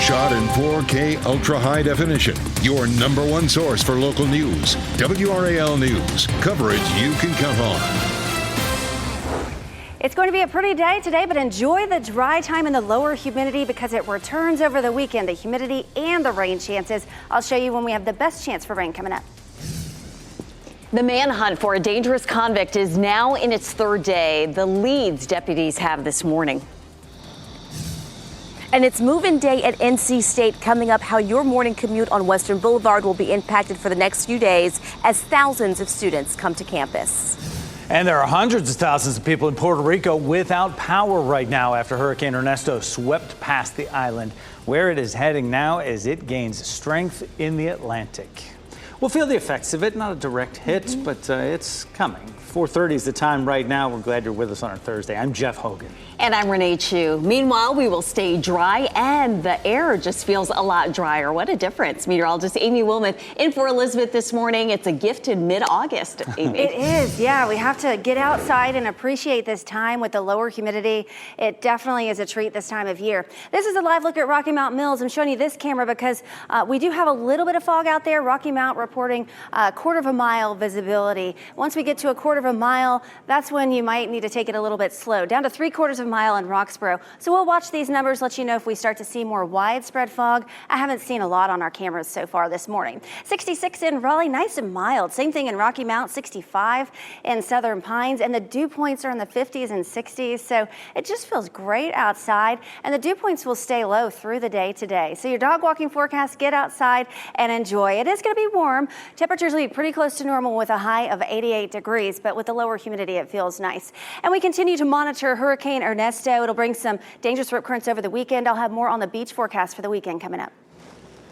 shot in 4K ultra high definition. Your #1 source for local news. WRAL News. Coverage you can count on. It's going to be a pretty day today, but enjoy the dry time and the lower humidity because it returns over the weekend, the humidity and the rain chances. I'll show you when we have the best chance for rain coming up. The manhunt for a dangerous convict is now in its third day. The leads deputies have this morning. And it's move-in day at NC State coming up. How your morning commute on Western Boulevard will be impacted for the next few days as thousands of students come to campus. And there are hundreds of thousands of people in Puerto Rico without power right now after Hurricane Ernesto swept past the island. Where it is heading now as it gains strength in the Atlantic. We'll feel the effects of it, not a direct hit, but it's coming. 4:30 is the time right now. We're glad you're with us on our Thursday. I'm Jeff Hogan. And I'm Renee Chu. Meanwhile, we will stay dry and the air just feels a lot drier. What a difference. Meteorologist Amy Wilmoth in for Elizabeth this morning. It's a gift in mid-August, Amy. It is, yeah. We have to get outside and appreciate this time with the lower humidity. It definitely is a treat this time of year. This is a live look at Rocky Mount Mills. I'm showing you this camera because we do have a little bit of fog out there. Rocky Mount reporting a 1/4 mile visibility. Once we get to a 1/4 mile, that's when you might need to take it a little bit slow. Down to 3/4 mile in Roxborough. So we'll watch these numbers, let you know if we start to see more widespread fog. I haven't seen a lot on our cameras so far this morning. 66 in Raleigh, nice and mild. Same thing in Rocky Mount, 65 in Southern Pines, and the dew points are in the 50s and 60s. So it just feels great outside, and the dew points will stay low through the day today. So your dog walking forecast, get outside and enjoy. It is going to be warm. Temperatures will be pretty close to normal with a high of 88 degrees, but with the lower humidity, it feels nice. And we continue to monitor Hurricane Ernesto. It'll bring some dangerous rip currents over the weekend. I'll have more on the beach forecast for the weekend coming up.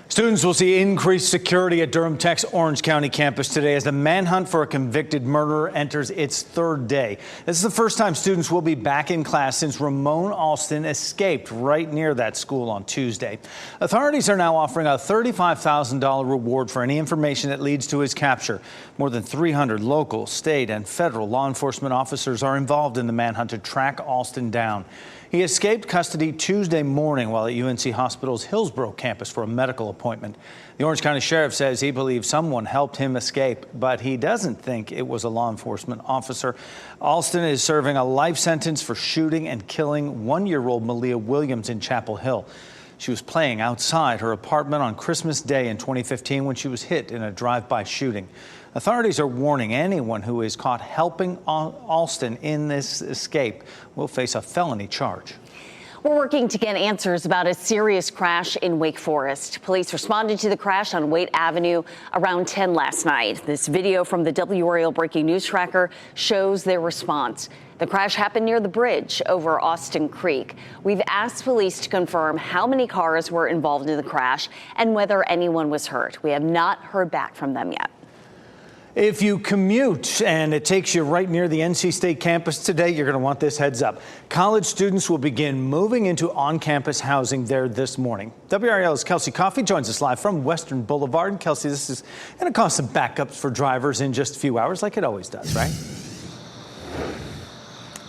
Students will see increased security at Durham Tech's Orange County campus today as the manhunt for a convicted murderer enters its third day. This is the first time students will be back in class since Ramon Alston escaped right near that school on Tuesday. Authorities are now offering a $35,000 reward for any information that leads to his capture. More than 300 local, state, and federal law enforcement officers are involved in the manhunt to track Alston down. He escaped custody Tuesday morning while at UNC Hospital's Hillsborough campus for a medical appointment. The Orange County Sheriff says he believes someone helped him escape, but he doesn't think it was a law enforcement officer. Alston is serving a life sentence for shooting and killing 1-year-old Malia Williams in Chapel Hill. She was playing outside her apartment on Christmas Day in 2015 when she was hit in a drive-by shooting. Authorities are warning anyone who is caught helping Alston in this escape will face a felony charge. We're working to get answers about a serious crash in Wake Forest. Police responded to the crash on Waite Avenue around 10 last night. This video from the WRAL Breaking News Tracker shows their response. The crash happened near the bridge over Austin Creek. We've asked police to confirm how many cars were involved in the crash and whether anyone was hurt. We have not heard back from them yet. If you commute and it takes you right near the NC State campus today, you're going to want this heads up. College students will begin moving into on-campus housing there this morning. WRAL's Kelsey Coffey joins us live from Western Boulevard. Kelsey, this is going to cause some backups for drivers in just a few hours like it always does, right?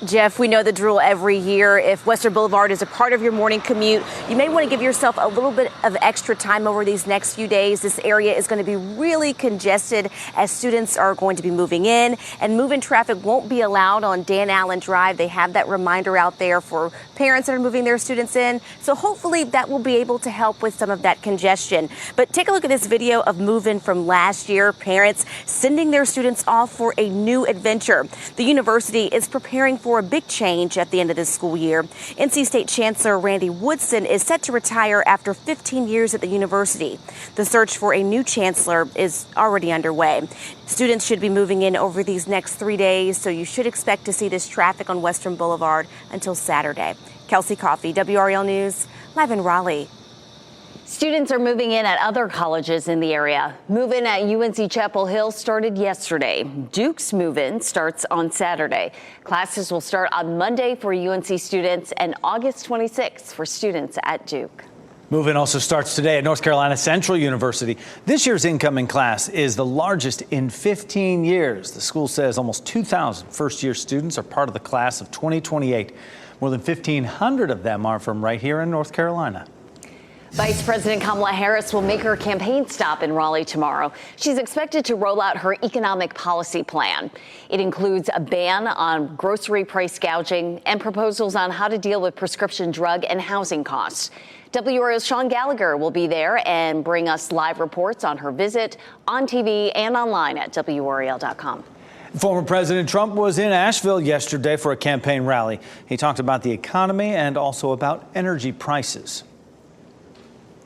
Jeff, we know the drill every year. If Western Boulevard is a part of your morning commute, you may want to give yourself a little bit of extra time over these next few days. This area is going to be really congested as students are going to be moving in, and move-in traffic won't be allowed on Dan Allen Drive. They have that reminder out there for parents that are moving their students in. So hopefully that will be able to help with some of that congestion. But take a look at this video of move-in from last year. Parents sending their students off for a new adventure. The university is preparing for a big change at the end of this school year. NC State Chancellor Randy Woodson is set to retire after 15 years at the university. The search for a new chancellor is already underway. Students should be moving in over these next 3 days, so you should expect to see this traffic on Western Boulevard until Saturday. Kelsey Coffey, WRAL News, live in Raleigh. Students are moving in at other colleges in the area. Move-in at UNC Chapel Hill started yesterday. Duke's move-in starts on Saturday. Classes will start on Monday for UNC students and August 26th for students at Duke. Move-in also starts today at North Carolina Central University. This year's incoming class is the largest in 15 years. The school says almost 2,000 first-year students are part of the class of 2028. More than 1,500 of them are from right here in North Carolina. Vice President Kamala Harris will make her campaign stop in Raleigh tomorrow. She's expected to roll out her economic policy plan. It includes a ban on grocery price gouging and proposals on how to deal with prescription drug and housing costs. WRAL's Sean Gallagher will be there and bring us live reports on her visit on TV and online at WRAL.com. Former President Trump was in Asheville yesterday for a campaign rally. He talked about the economy and also about energy prices.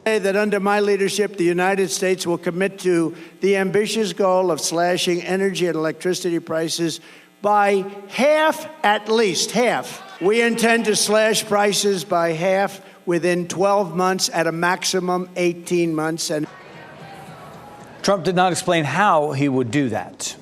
That under my leadership, the United States will commit to the ambitious goal of slashing energy and electricity prices by half, at least half. We intend to slash prices by half within 12 months, at a maximum 18 months. And Trump did not explain how he would do that.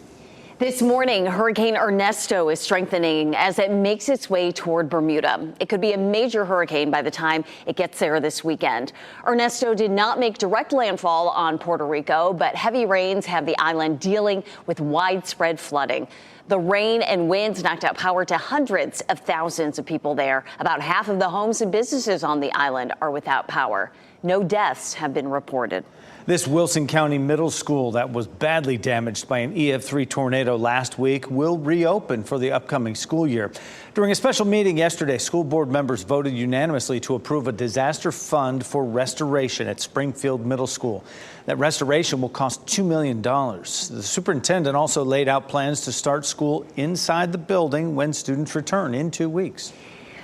This morning, Hurricane Ernesto is strengthening as it makes its way toward Bermuda. It could be a major hurricane by the time it gets there this weekend. Ernesto did not make direct landfall on Puerto Rico, but heavy rains have the island dealing with widespread flooding. The rain and winds knocked out power to hundreds of thousands of people there. About half of the homes and businesses on the island are without power. No deaths have been reported. This Wilson County middle school that was badly damaged by an EF3 tornado last week will reopen for the upcoming school year. During a special meeting yesterday, school board members voted unanimously to approve a disaster fund for restoration at Springfield Middle School. That restoration will cost $2 million. The superintendent also laid out plans to start school inside the building when students return in 2 weeks.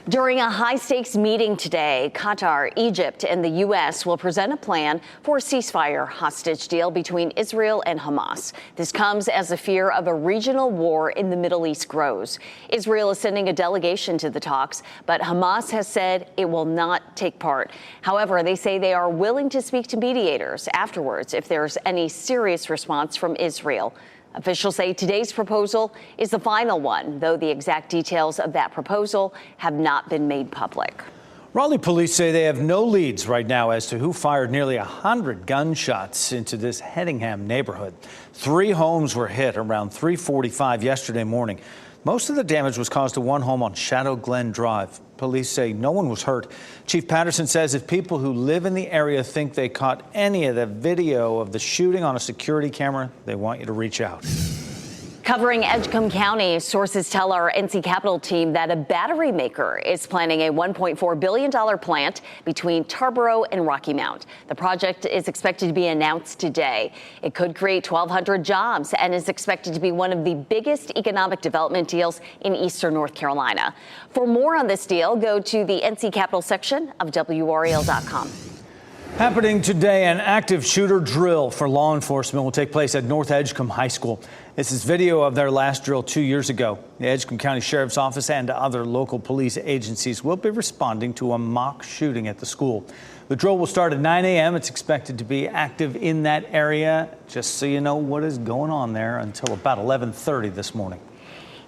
During a high-stakes meeting today, Qatar, Egypt, and the U.S. will present a plan for a ceasefire hostage deal between Israel and Hamas. This comes as the fear of a regional war in the Middle East grows. Israel is sending a delegation to the talks, but Hamas has said it will not take part. However, they say they are willing to speak to mediators afterwards if there's any serious response from Israel. Officials say today's proposal is the final one, though the exact details of that proposal have not been made public. Raleigh police say they have no leads right now as to who fired nearly 100 gunshots into this Hedingham neighborhood. 3 homes were hit around 3:45 yesterday morning. Most of the damage was caused to one home on Shadow Glen Drive. Police say no one was hurt. Chief Patterson says if people who live in the area think they caught any of the video of the shooting on a security camera, they want you to reach out. Covering Edgecombe County, sources tell our NC Capitol team that a battery maker is planning a $1.4 billion plant between Tarboro and Rocky Mount. The project is expected to be announced today. It could create 1,200 jobs and is expected to be one of the biggest economic development deals in eastern North Carolina. For more on this deal, go to the NC Capitol section of WRAL.com. Happening today, an active shooter drill for law enforcement will take place at North Edgecombe High School. This is video of their last drill 2 years ago. The Edgecombe County Sheriff's Office and other local police agencies will be responding to a mock shooting at the school. The drill will start at 9 a.m. It's expected to be active in that area, just so you know what is going on there, until about 11:30 this morning.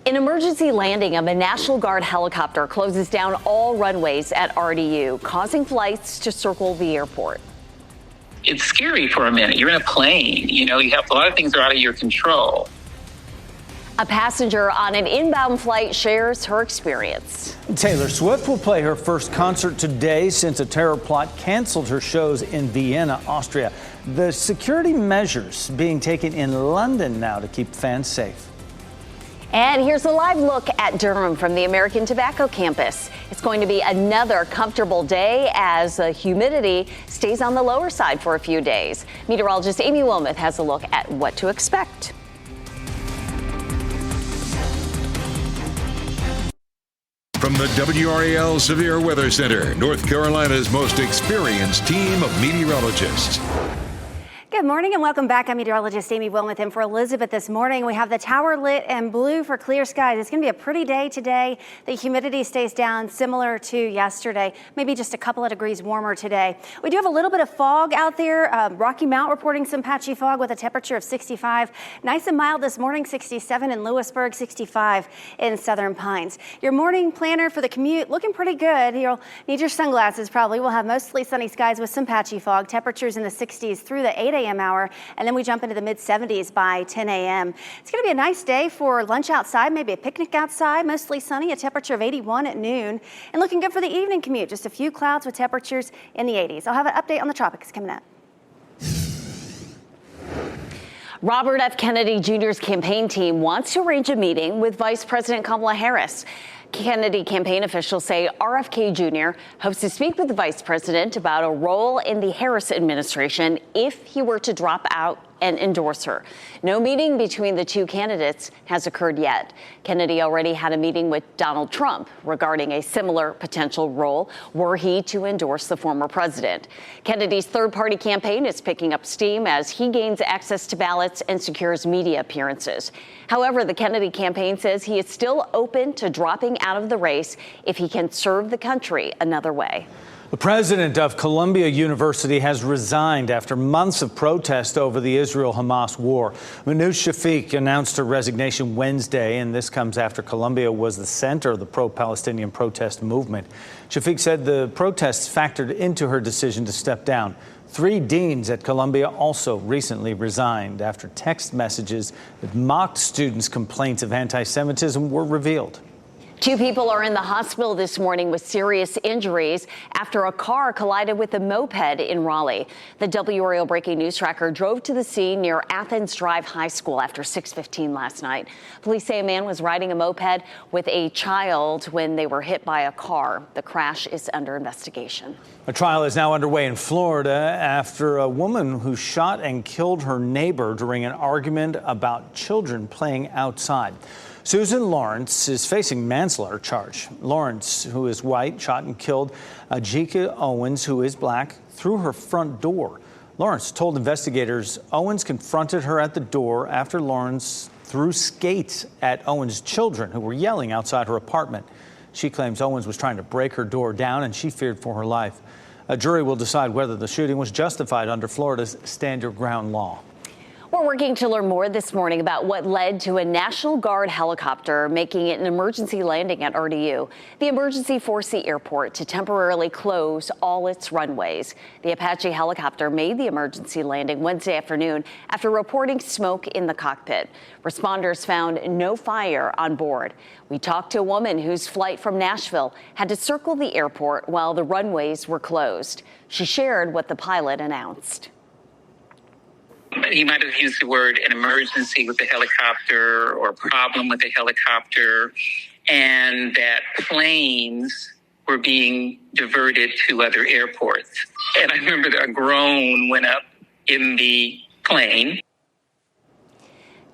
An emergency landing of a National Guard helicopter closes down all runways at RDU, causing flights to circle the airport. It's scary for a minute. You're in a plane. You know, you have a lot of things are out of your control. A passenger on an inbound flight shares her experience. Taylor Swift will play her first concert today since a terror plot canceled her shows in Vienna, Austria. The security measures being taken in London now to keep fans safe. And here's a live look at Durham from the American Tobacco campus. It's going to be another comfortable day as the humidity stays on the lower side for a few days. Meteorologist Amy Wilmoth has a look at what to expect. From the WRAL Severe Weather Center, North Carolina's most experienced team of meteorologists. Good morning and welcome back. I'm meteorologist Amy Wilmoth in for Elizabeth this morning. We have the tower lit and blue for clear skies. It's going to be a pretty day today. The humidity stays down similar to yesterday, maybe just a couple of degrees warmer today. We do have a little bit of fog out there. Rocky Mount reporting some patchy fog with a temperature of 65. Nice and mild this morning, 67 in Lewisburg, 65 in Southern Pines. Your morning planner for the commute looking pretty good. You'll need your sunglasses probably. We'll have mostly sunny skies with some patchy fog. Temperatures in the 60s through the 8 a.m. a.m. hour, and then we jump into the mid-70s by 10 a.m. It's going to be a nice day for lunch outside, maybe a picnic outside, mostly sunny, a temperature of 81 at noon, and looking good for the evening commute. Just a few clouds with temperatures in the 80s. I'll have an update on the tropics coming up. Robert F. Kennedy Jr.'s campaign team wants to arrange a meeting with Vice President Kamala Harris. Kennedy campaign officials say RFK Jr. hopes to speak with the vice president about a role in the Harris administration if he were to drop out and endorse her. No meeting between the two candidates has occurred yet. Kennedy already had a meeting with Donald Trump regarding a similar potential role were he to endorse the former president. Kennedy's third-party campaign is picking up steam as he gains access to ballots and secures media appearances. However, the Kennedy campaign says he is still open to dropping out of the race if he can serve the country another way. The president of Columbia University has resigned after months of protest over the Israel-Hamas war. Manoush Shafiq announced her resignation Wednesday, and this comes after Columbia was the center of the pro-Palestinian protest movement. Shafiq said the protests factored into her decision to step down. 3 deans at Columbia also recently resigned after text messages that mocked students' complaints of anti-Semitism were revealed. 2 people are in the hospital this morning with serious injuries after a car collided with a moped in Raleigh. The WRAL breaking news tracker drove to the scene near Athens Drive High School after 6:15 last night. Police say a man was riding a moped with a child when they were hit by a car. The crash is under investigation. A trial is now underway in Florida after a woman who shot and killed her neighbor during an argument about children playing outside. Susan Lawrence is facing manslaughter charge. Lawrence, who is white, shot and killed Ajika Owens, who is black, through her front door. Lawrence told investigators Owens confronted her at the door after Lawrence threw skates at Owens' children, who were yelling outside her apartment. She claims Owens was trying to break her door down and she feared for her life. A jury will decide whether the shooting was justified under Florida's stand your ground law. We're working to learn more this morning about what led to a National Guard helicopter making it an emergency landing at RDU. The emergency forced the airport to temporarily close all its runways. The Apache helicopter made the emergency landing Wednesday afternoon after reporting smoke in the cockpit. Responders found no fire on board. We talked to a woman whose flight from Nashville had to circle the airport while the runways were closed. She shared what the pilot announced. He might have used the word an emergency with the helicopter or a problem with the helicopter, and that planes were being diverted to other airports. And I remember a groan went up in the plane.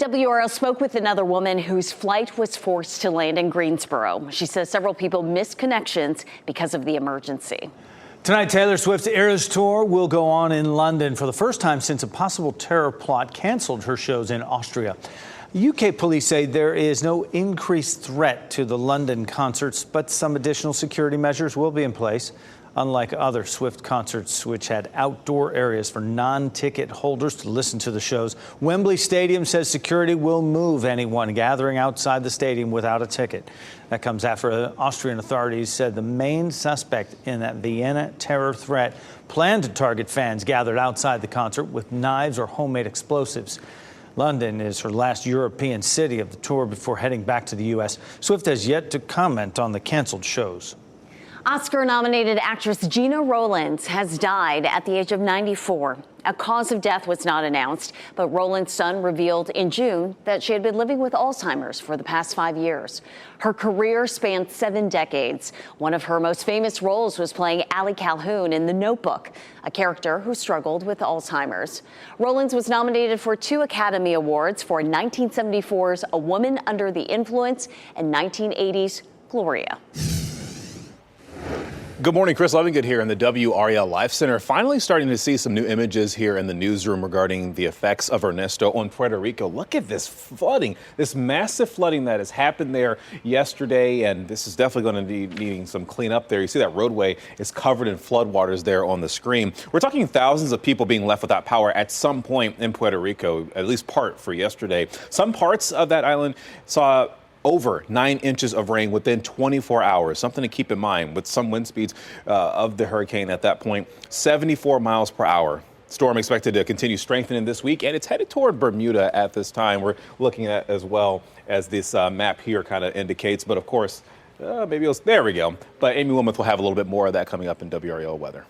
WRAL spoke with another woman whose flight was forced to land in Greensboro. She says several people missed connections because of the emergency. Tonight, Taylor Swift's Eras Tour will go on in London for the first time since a possible terror plot canceled her shows in Austria. UK police say there is no increased threat to the London concerts, but some additional security measures will be in place. Unlike other Swift concerts, which had outdoor areas for non-ticket holders to listen to the shows, Wembley Stadium says security will move anyone gathering outside the stadium without a ticket. That comes after Austrian authorities said the main suspect in that Vienna terror threat planned to target fans gathered outside the concert with knives or homemade explosives. London is her last European city of the tour before heading back to the U.S. Swift has yet to comment on the canceled shows. Oscar-nominated actress Gena Rowlands has died at the age of 94. A cause of death was not announced, but Rowlands' son revealed in June that she had been living with Alzheimer's for the past 5 years. Her career spanned 7 decades. One of her most famous roles was playing Allie Calhoun in The Notebook, a character who struggled with Alzheimer's. Rowlands was nominated for 2 Academy Awards for 1974's A Woman Under the Influence and 1980's Gloria. Good morning, Chris Levingood here in the WRAL Life Center. Finally starting to see some new images here in the newsroom regarding the effects of Ernesto on Puerto Rico. Look at this flooding, this massive flooding that has happened there yesterday, and this is definitely going to be needing some cleanup there. You see that roadway is covered in floodwaters there on the screen. We're talking thousands of people being left without power at some point in Puerto Rico, at least part for yesterday. Some parts of that island saw over 9 inches of rain within 24 hours. Something to keep in mind with some wind speeds of the hurricane at that point, 74 miles per hour. Storm expected to continue strengthening this week, and it's headed toward Bermuda at this time. We're looking at as well as this map here kind of indicates. But of course, there we go. But Amy Wilmoth will have a little bit more of that coming up in WRAL weather.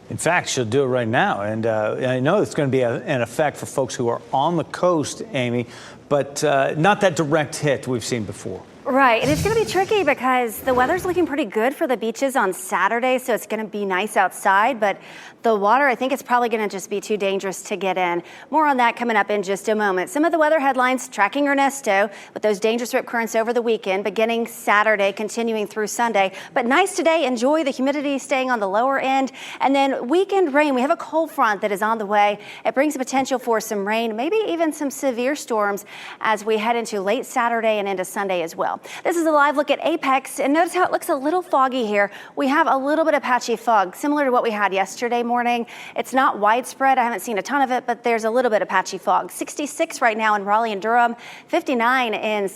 In fact, she'll do it right now. And I know it's going to be an effect for folks who are on the coast, Amy, but not that direct hit we've seen before. Right, and it's going to be tricky because the weather's looking pretty good for the beaches on Saturday, so it's going to be nice outside, but the water, I think it's probably going to just be too dangerous to get in. More on that coming up in just a moment. Some of the weather headlines tracking Ernesto with those dangerous rip currents over the weekend, beginning Saturday, continuing through Sunday. But nice today, enjoy the humidity staying on the lower end, and then weekend rain. We have a cold front that is on the way. It brings the potential for some rain, maybe even some severe storms as we head into late Saturday and into Sunday as well. This is a live look at Apex, and notice how it looks a little foggy here. We have a little bit of patchy fog, similar to what we had yesterday morning. It's not widespread. I haven't seen a ton of it, but there's a little bit of patchy fog. 66 right now in Raleigh and Durham, 59 in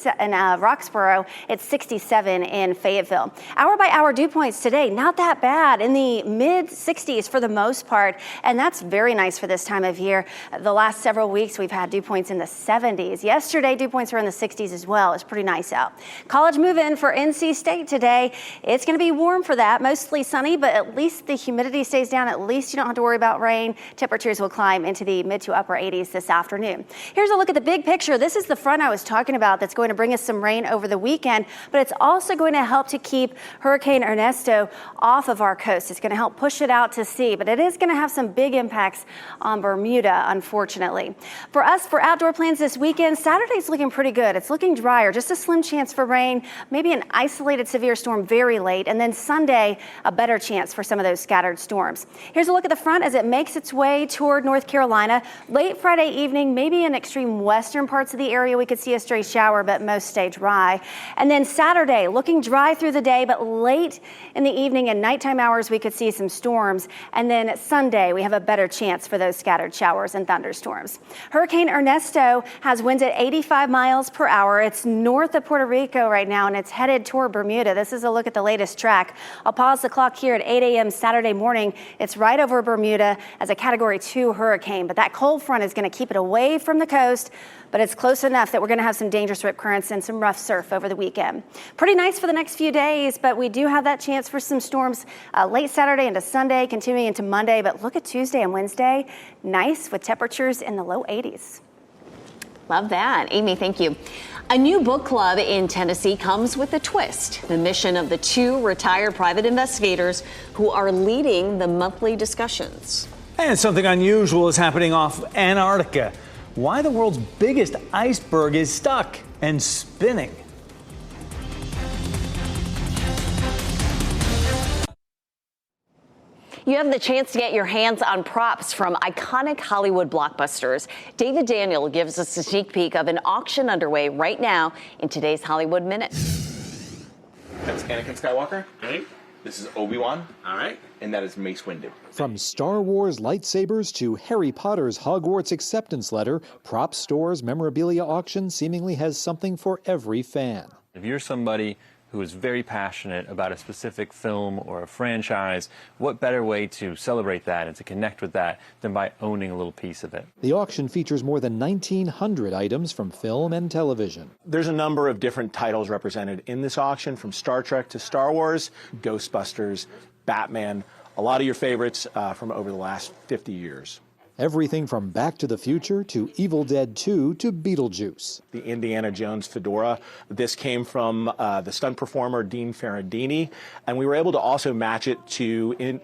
Roxborough. It's 67 in Fayetteville. Hour by hour dew points today, not that bad, in the mid 60s for the most part, and that's very nice for this time of year. The last several weeks we've had dew points in the 70s. Yesterday dew points were in the 60s as well. It's pretty nice out. College move-in for NC State today. It's going to be warm for that, mostly sunny, but at least the humidity stays down. At least you don't have to worry about rain. Temperatures will climb into the mid to upper 80s this afternoon. Here's a look at the big picture. This is the front I was talking about that's going to bring us some rain over the weekend, but it's also going to help to keep Hurricane Ernesto off of our coast. It's going to help push it out to sea, but it is going to have some big impacts on Bermuda, unfortunately. For us, for outdoor plans this weekend, Saturday's looking pretty good. It's looking drier, just a slim chance for rain, maybe an isolated severe storm very late, and then Sunday, a better chance for some of those scattered storms. Here's a look at the front as it makes its way toward North Carolina. Late Friday evening, maybe in extreme western parts of the area, we could see a stray shower, but most stay dry. And then Saturday, looking dry through the day, but late in the evening and nighttime hours, we could see some storms. And then Sunday, we have a better chance for those scattered showers and thunderstorms. Hurricane Ernesto has winds at 85 miles per hour. It's north of Puerto Rico right now, and it's headed toward Bermuda. This is a look at the latest track. I'll pause the clock here at 8 a.m. Saturday morning. It's right over Bermuda as a Category 2 hurricane, but that cold front is going to keep it away from the coast, but it's close enough that we're going to have some dangerous rip currents and some rough surf over the weekend. Pretty nice for the next few days, but we do have that chance for some storms late Saturday into Sunday, continuing into Monday, but look at Tuesday and Wednesday. Nice with temperatures in the low 80s. Love that. Amy, thank you. A new book club in Tennessee comes with a twist. The mission of the two retired private investigators who are leading the monthly discussions. And something unusual is happening off Antarctica. Why the world's biggest iceberg is stuck and spinning. You have the chance to get your hands on props from iconic Hollywood blockbusters. David Daniel gives us a sneak peek of an auction underway right now in today's Hollywood Minute. That's Anakin Skywalker. Right. This is Obi-Wan. All right. And that is Mace Windu. From Star Wars lightsabers to Harry Potter's Hogwarts acceptance letter, Prop Store's memorabilia auction seemingly has something for every fan. If you're somebody who is very passionate about a specific film or a franchise, what better way to celebrate that and to connect with that than by owning a little piece of it? The auction features more than 1,900 items from film and television. There's a number of different titles represented in this auction, from Star Trek to Star Wars, Ghostbusters, Batman, a lot of your favorites from over the last 50 years. Everything from Back to the Future to Evil Dead 2 to Beetlejuice. The Indiana Jones fedora. This came from the stunt performer Dean Ferrandini, and we were able to also match it to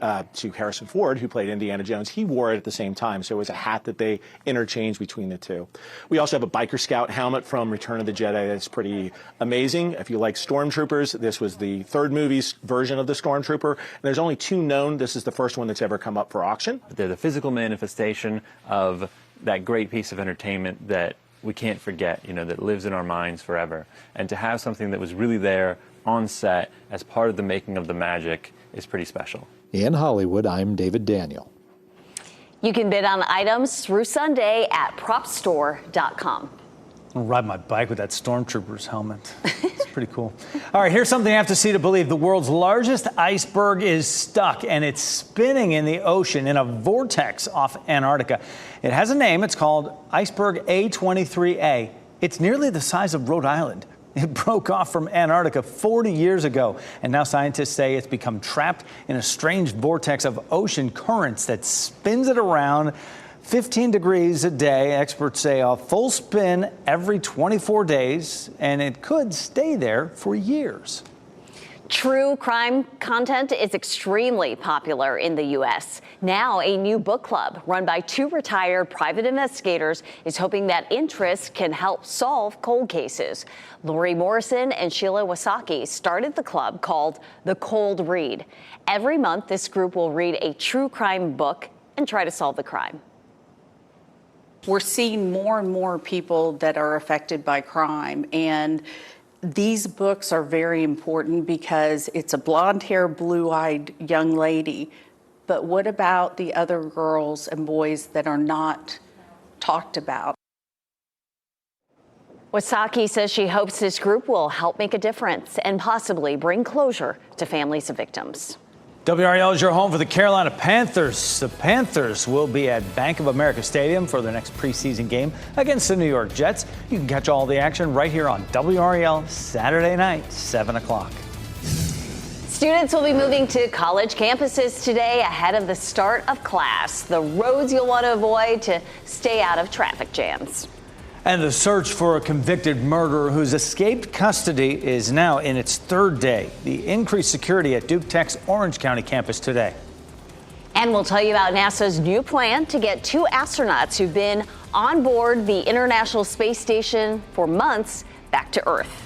Harrison Ford, who played Indiana Jones. He wore it at the same time, so it was a hat that they interchanged between the two. We also have a Biker Scout helmet from Return of the Jedi that's pretty amazing. If you like Stormtroopers, this was the third movie's version of the Stormtrooper, and there's only two known. This is the first one that's ever come up for auction. They're the physical manifestation of that great piece of entertainment that we can't forget, that lives in our minds forever. And to have something that was really there on set as part of the making of the magic is pretty special. In Hollywood, I'm David Daniel. You can bid on items through Sunday at propstore.com. I'll ride my bike with that Stormtrooper's helmet. It's pretty cool. All right, here's something you have to see to believe. The world's largest iceberg is stuck, and it's spinning in the ocean in a vortex off Antarctica. It has a name. It's called iceberg A23A. It's nearly the size of Rhode Island. It broke off from Antarctica 40 years ago, and now scientists say it's become trapped in a strange vortex of ocean currents that spins it around 15 degrees a day. Experts say a full spin every 24 days, and it could stay there for years. True crime content is extremely popular in the U.S. Now, a new book club run by 2 retired private investigators is hoping that interest can help solve cold cases. Lori Morrison and Sheila Wasaki started the club called The Cold Read. Every month, this group will read a true crime book and try to solve the crime. We're seeing more and more people that are affected by crime, and these books are very important because it's a blonde-haired, blue-eyed young lady. But what about the other girls and boys that are not talked about? Wasaki says she hopes this group will help make a difference and possibly bring closure to families of victims. WRAL is your home for the Carolina Panthers. The Panthers will be at Bank of America Stadium for their next preseason game against the New York Jets. You can catch all the action right here on WRAL Saturday night, 7 o'clock. Students will be moving to college campuses today ahead of the start of class. The roads you'll want to avoid to stay out of traffic jams. And the search for a convicted murderer who's escaped custody is now in its 3rd day. The increased security at Duke Tech's Orange County campus today. And we'll tell you about NASA's new plan to get 2 astronauts who've been on board the International Space Station for months back to Earth.